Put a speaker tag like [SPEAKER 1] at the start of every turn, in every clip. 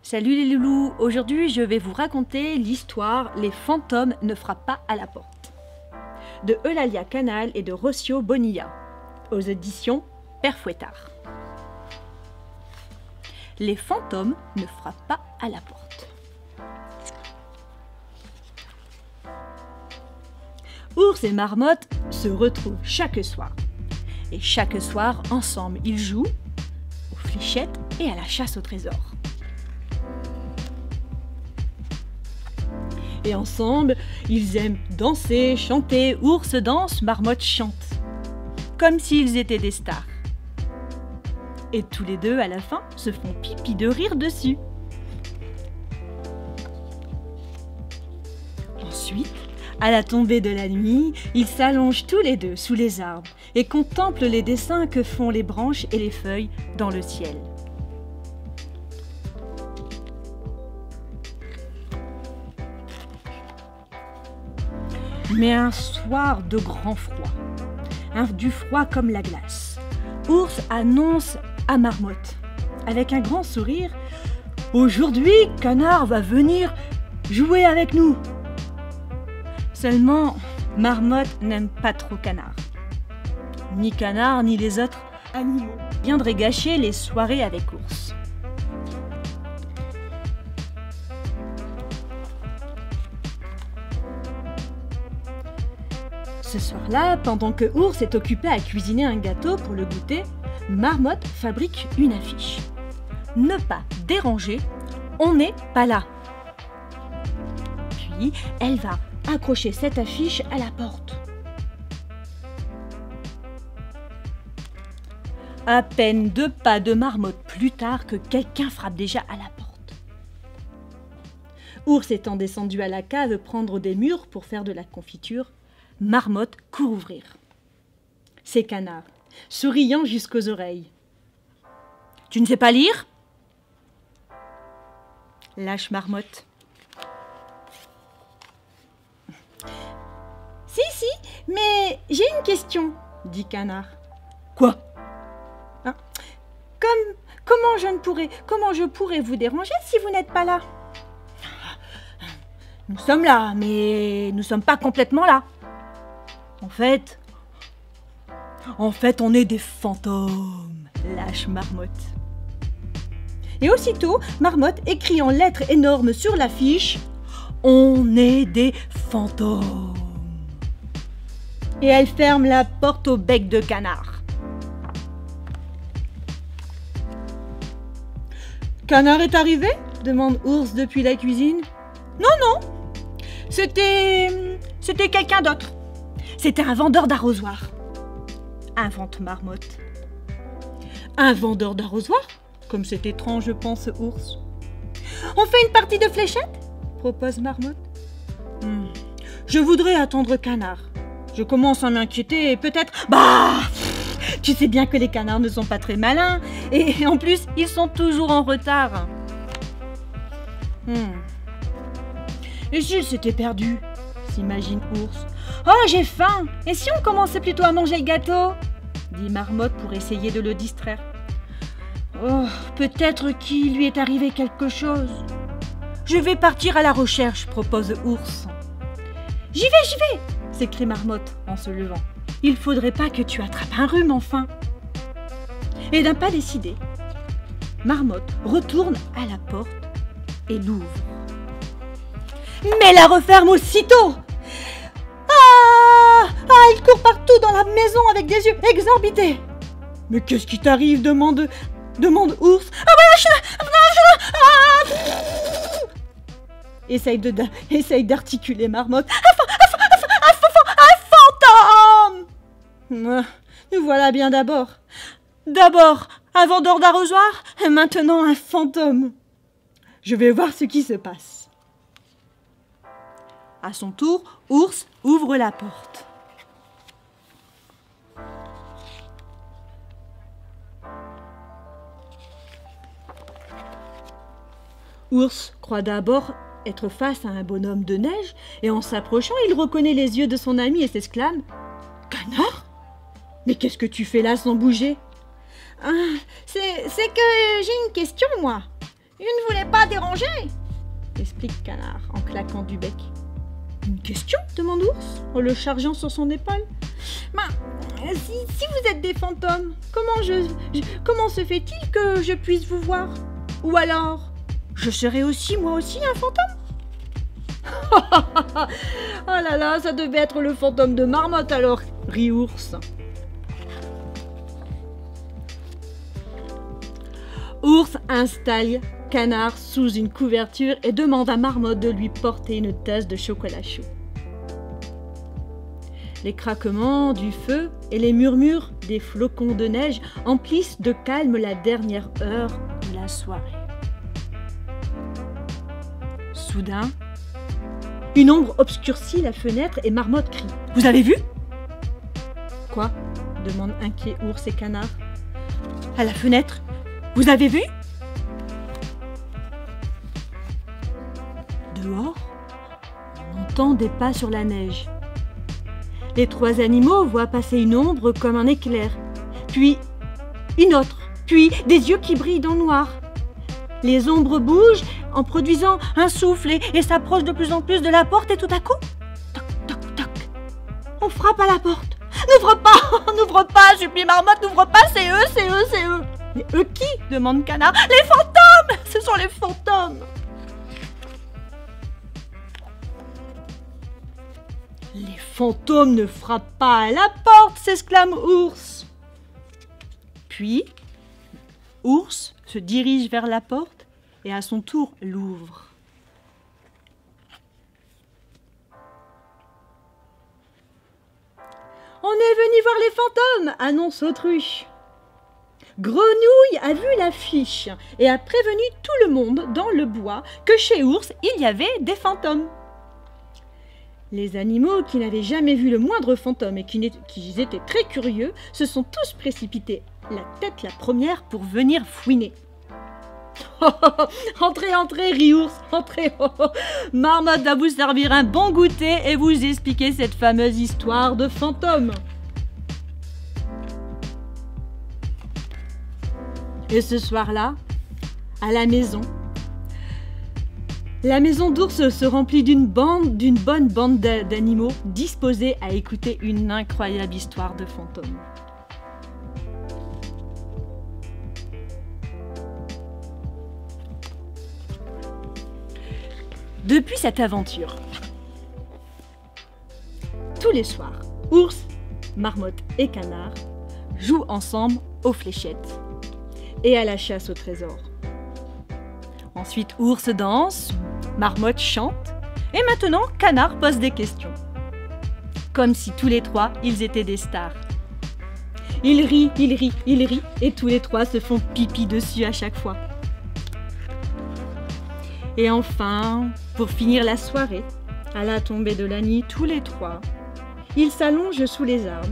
[SPEAKER 1] Salut les loulous, aujourd'hui je vais vous raconter l'histoire « Les fantômes ne frappent pas à la porte » de Eulalia Canal et de Rocio Bonilla, aux éditions Père Fouettard. Les fantômes ne frappent pas à la porte. Ours et Marmotte se retrouvent chaque soir. Et chaque soir, ensemble, ils jouent aux fléchettes et à la chasse au trésor. Et ensemble, ils aiment danser, chanter. Ours danse, Marmotte chante. Comme s'ils étaient des stars. Et tous les deux, à la fin, se font pipi de rire dessus. Ensuite, à la tombée de la nuit, ils s'allongent tous les deux sous les arbres et contemplent les dessins que font les branches et les feuilles dans le ciel. Mais un soir de grand froid, du froid comme la glace, Ours annonce à Marmotte, avec un grand sourire, « Aujourd'hui, Canard va venir jouer avec nous !» Seulement, Marmotte n'aime pas trop Canard. Ni Canard, ni les autres animaux viendraient gâcher les soirées avec Ours. Ce soir-là, pendant que Ours est occupé à cuisiner un gâteau pour le goûter, Marmotte fabrique une affiche. « Ne pas déranger, on n'est pas là !» Puis, elle va accrocher cette affiche à la porte. À peine 2 pas de Marmotte plus tard que quelqu'un frappe déjà à la porte. Ours étant descendu à la cave prendre des mûres pour faire de la confiture, Marmotte court ouvrir. C'est Canard, souriant jusqu'aux oreilles. « Tu ne sais pas lire ?» Lâche Marmotte. « Si, mais j'ai une question, » dit Canard. « Quoi ?» Hein? Comment je pourrais vous déranger si vous n'êtes pas là? Nous sommes là, mais nous ne sommes pas complètement là. En fait, on est des fantômes, lâche Marmotte. Et aussitôt, Marmotte écrit en lettres énormes sur l'affiche « On est des fantômes ». Et elle ferme la porte au bec de Canard. « Canard est arrivé ?» demande Ours depuis la cuisine. « Non, c'était quelqu'un d'autre. C'était un vendeur d'arrosoir. » invente Marmotte. « Un vendeur d'arrosoir ? Comme c'est étrange, pense Ours. »« On fait une partie de fléchettes ?» propose Marmotte. « Je voudrais attendre Canard. Je commence à m'inquiéter et peut-être... Bah, tu sais bien que les canards ne sont pas très malins et en plus, ils sont toujours en retard. Et s'ils s'étaient perdus, s'imagine Ours. « Oh, j'ai faim! Et si on commençait plutôt à manger le gâteau ?» dit Marmotte pour essayer de le distraire. « Oh, peut-être qu'il lui est arrivé quelque chose. »« Je vais partir à la recherche, » propose Ours. « J'y vais !» s'écrie Marmotte en se levant. « Il faudrait pas que tu attrapes un rhume, enfin !» Et d'un pas décidé, Marmotte retourne à la porte et l'ouvre. Mais la referme aussitôt. Ah, il court partout dans la maison avec des yeux exorbités. « Mais qu'est-ce qui t'arrive ?» demande Ours. Essaye d'articuler Marmotte. Un fantôme. Nous voilà bien d'abord un vendeur d'arrosoir et maintenant un fantôme. Je vais voir ce qui se passe. À son tour, Ours ouvre la porte. Ours croit d'abord être face à un bonhomme de neige et en s'approchant, il reconnaît les yeux de son ami et s'exclame « Canard ? Mais qu'est-ce que tu fais là sans bouger ?»« C'est que j'ai une question, moi. Je ne voulais pas déranger, explique Canard en claquant du bec. Une question demande Ours en le chargeant sur son épaule. Si vous êtes des fantômes, comment se fait-il que je puisse vous voir? Ou alors, je serai moi aussi un fantôme? Oh là là, ça devait être le fantôme de Marmotte alors, rit Ours. Ours installe Canard sous une couverture et demande à Marmotte de lui porter une tasse de chocolat chaud. Les craquements du feu et les murmures des flocons de neige emplissent de calme la dernière heure de la soirée. Soudain, une ombre obscurcit la fenêtre et Marmotte crie « Vous avez vu ?» « Quoi ?» demandent inquiets Ours et Canard. « À la fenêtre, vous avez vu ?» Dehors, on entend des pas sur la neige. Les trois animaux voient passer une ombre comme un éclair, puis une autre, puis des yeux qui brillent dans le noir. Les ombres bougent en produisant un souffle et s'approchent de plus en plus de la porte et tout à coup, toc, toc, toc, on frappe à la porte. N'ouvre pas, supplie Marmotte, n'ouvre pas, c'est eux. Mais eux qui demande Canard. Les fantômes, ce sont les fantômes. Les fantômes ne frappent pas à la porte, s'exclame Ours. Puis, Ours se dirige vers la porte et à son tour l'ouvre. On est venu voir les fantômes, annonce Autruche. Grenouille a vu l'affiche et a prévenu tout le monde dans le bois que chez Ours, il y avait des fantômes. Les animaux qui n'avaient jamais vu le moindre fantôme et qui étaient très curieux se sont tous précipités, la tête la première, pour venir fouiner. Entrez, rit Ours, entrez. Marmotte va vous servir un bon goûter et vous expliquer cette fameuse histoire de fantômes. Et ce soir-là, à la maison d'Ours se remplit d'une bonne bande d'animaux disposés à écouter une incroyable histoire de fantômes. Depuis cette aventure, tous les soirs, Ours, Marmotte et Canard jouent ensemble aux fléchettes et à la chasse au trésor. Ensuite, Ours danse, Marmotte chante, et maintenant, Canard pose des questions. Comme si tous les trois, ils étaient des stars. Il rit, et tous les trois se font pipi dessus à chaque fois. Et enfin, pour finir la soirée, à la tombée de la nuit, tous les trois, ils s'allongent sous les arbres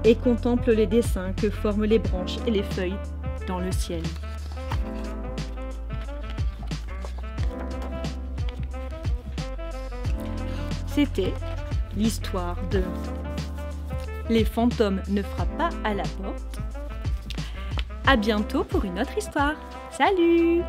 [SPEAKER 1] et contemplent les dessins que forment les branches et les feuilles dans le ciel. C'était l'histoire de Les fantômes ne frappent pas à la porte. À bientôt pour une autre histoire. Salut!